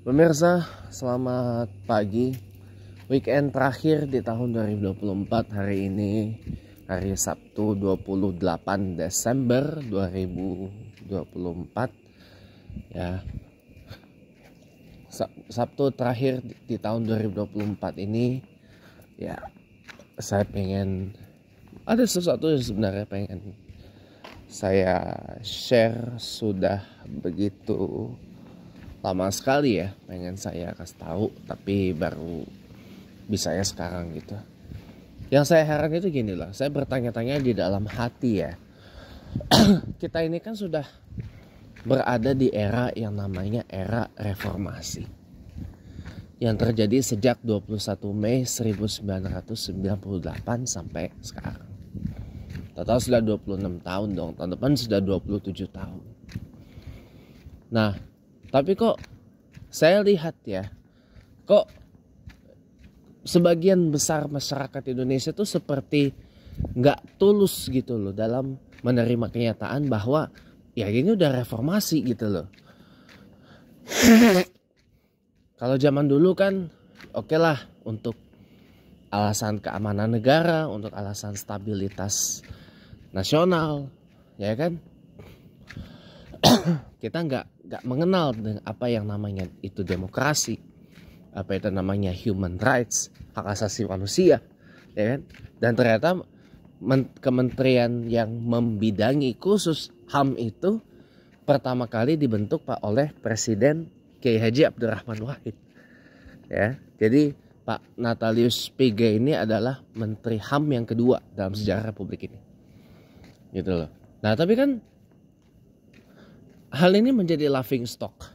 Pemirsa, selamat pagi. Weekend terakhir di tahun 2024, hari ini hari Sabtu 28 Desember 2024 ya. Sabtu terakhir di tahun 2024 ini ya, saya pengen ada sesuatu yang sebenarnya pengen saya share. Sudah begitu lama sekali ya pengen saya kasih tahu, tapi baru bisa ya sekarang gitu. Yang saya heran itu gini loh, saya bertanya-tanya di dalam hati ya. Kita ini kan sudah berada di era yang namanya era reformasi, yang terjadi sejak 21 Mei 1998 sampai sekarang. Total sudah 26 tahun dong, tahun depan sudah 27 tahun. Nah, tapi kok saya lihat ya, kok sebagian besar masyarakat Indonesia tuh seperti nggak tulus gitu loh dalam menerima kenyataan bahwa ya ini udah reformasi gitu loh. Kalau zaman dulu kan oke lah, untuk alasan keamanan negara, untuk alasan stabilitas nasional, ya kan. Kita nggak mengenal dengan apa yang namanya itu demokrasi, apa itu namanya human rights, hak asasi manusia, ya kan. Dan ternyata kementerian yang membidangi khusus HAM itu pertama kali dibentuk oleh Presiden Kiai Haji Abdurrahman Wahid, ya. Jadi Pak Natalius Pigai ini adalah Menteri HAM yang kedua dalam sejarah Republik ini, gitu loh. Nah, tapi kan hal ini menjadi laughing stock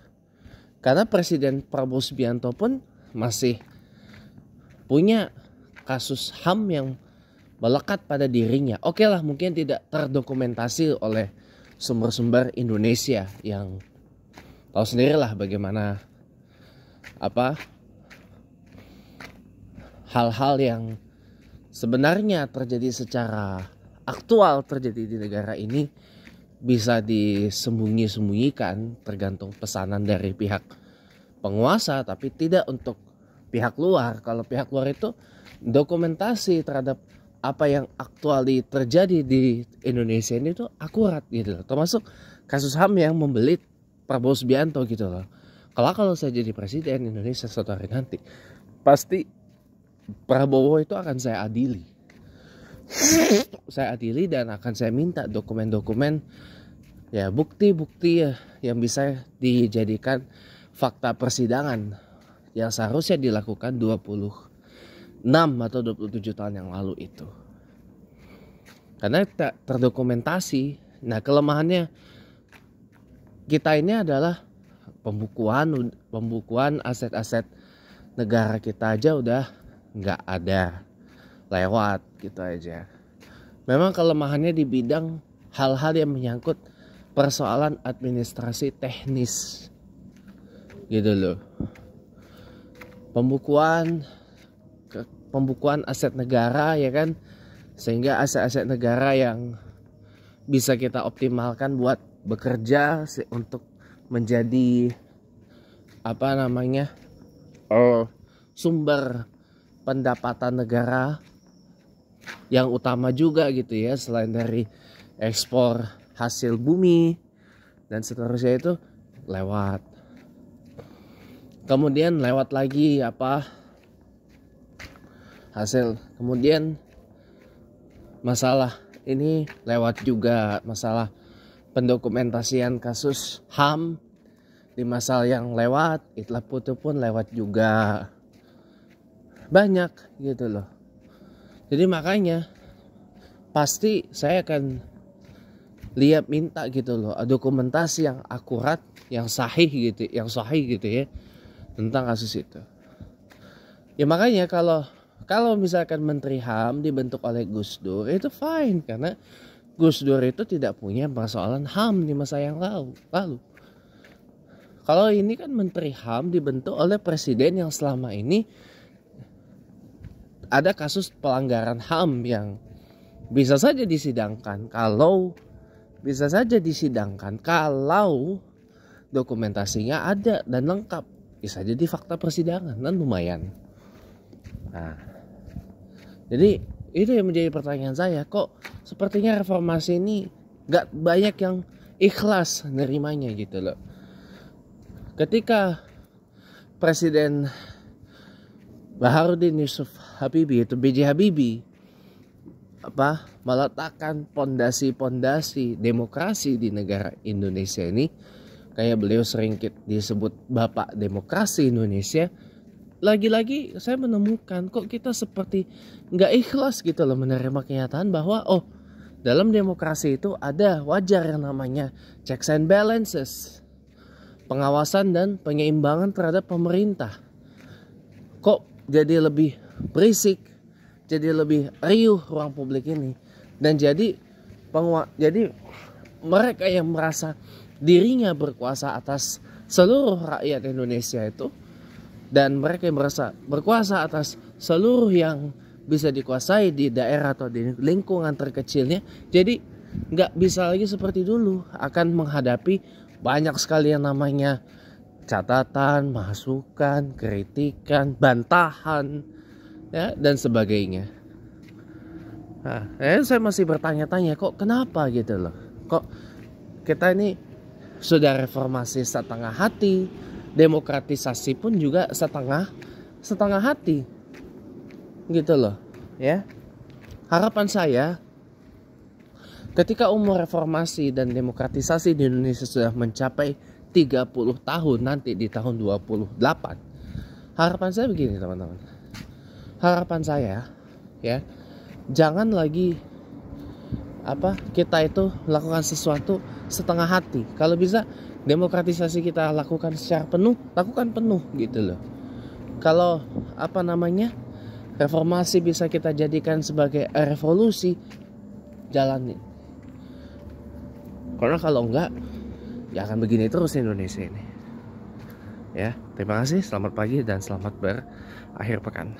karena Presiden Prabowo Subianto pun masih punya kasus HAM yang melekat pada dirinya. Oke lah, mungkin tidak terdokumentasi oleh sumber-sumber Indonesia yang tahu sendirilah bagaimana hal-hal yang sebenarnya terjadi secara aktual terjadi di negara ini bisa disembunyi-sembunyikan tergantung pesanan dari pihak penguasa, tapi tidak untuk pihak luar. Kalau pihak luar itu dokumentasi terhadap apa yang aktuali terjadi di Indonesia ini tuh akurat gitu loh. Termasuk kasus HAM yang membelit Prabowo Subianto gitu loh. Kalau saya jadi presiden Indonesia suatu hari nanti, pasti Prabowo itu akan saya adili. Saya adili dan akan saya minta dokumen-dokumen, ya, bukti-bukti ya, yang bisa dijadikan fakta persidangan yang seharusnya dilakukan 26 atau 27 tahun yang lalu itu. Karena tidak terdokumentasi. Nah, kelemahannya kita ini adalah pembukuan aset-aset negara kita aja udah nggak ada, lewat gitu aja. Memang kelemahannya di bidang hal-hal yang menyangkut persoalan administrasi teknis gitu loh. Pembukuan aset negara, ya kan, sehingga aset-aset negara yang bisa kita optimalkan buat bekerja untuk menjadi sumber pendapatan negara yang utama juga gitu ya, selain dari ekspor hasil bumi dan seterusnya, itu lewat. Kemudian lewat lagi hasil, kemudian masalah ini lewat juga masalah pendokumentasian kasus HAM di masa yang lewat, Itlah Putu pun lewat juga, banyak gitu loh. Jadi makanya pasti saya akan minta gitu loh dokumentasi yang akurat, yang sahih gitu ya tentang kasus itu. Ya makanya kalau misalkan Menteri HAM dibentuk oleh Gus Dur, itu fine, karena Gus Dur itu tidak punya persoalan HAM di masa yang lalu. Kalau ini kan Menteri HAM dibentuk oleh presiden yang selama ini ada kasus pelanggaran HAM yang bisa saja disidangkan kalau dokumentasinya ada dan lengkap, bisa jadi fakta persidangan dan lumayan. Nah, jadi itu yang menjadi pertanyaan saya, kok sepertinya reformasi ini gak banyak yang ikhlas nerimanya gitu loh. Ketika Presiden Baharudin Yusuf Habibie itu B.J. Habibie meletakkan pondasi-pondasi demokrasi di negara Indonesia ini, kayak beliau sering disebut Bapak Demokrasi Indonesia. Lagi-lagi saya menemukan kok kita seperti nggak ikhlas gitu loh menerima kenyataan bahwa dalam demokrasi itu ada wajar yang namanya checks and balances, pengawasan dan penyeimbangan terhadap pemerintah. Kok jadi lebih berisik, jadi lebih riuh ruang publik ini, dan jadi mereka yang merasa dirinya berkuasa atas seluruh rakyat Indonesia itu, dan mereka yang merasa berkuasa atas seluruh yang bisa dikuasai di daerah atau di lingkungan terkecilnya, jadi nggak bisa lagi seperti dulu, akan menghadapi banyak sekali yang namanya catatan, masukan, kritikan, bantahan, ya, dan sebagainya. Nah, saya masih bertanya-tanya, kok kenapa gitu loh, kok kita ini sudah reformasi setengah hati, demokratisasi pun juga setengah hati gitu loh, ya. Harapan saya ketika umur reformasi dan demokratisasi di Indonesia sudah mencapai 30 tahun nanti di tahun 28, harapan saya begini teman-teman. Harapan saya, ya, jangan lagi kita itu lakukan sesuatu setengah hati. Kalau bisa demokratisasi kita lakukan secara penuh, lakukan penuh gitu loh. Kalau reformasi bisa kita jadikan sebagai revolusi, jalanin. Karena kalau enggak, ya akan begini terus Indonesia ini. Ya, terima kasih, selamat pagi dan selamat berakhir pekan.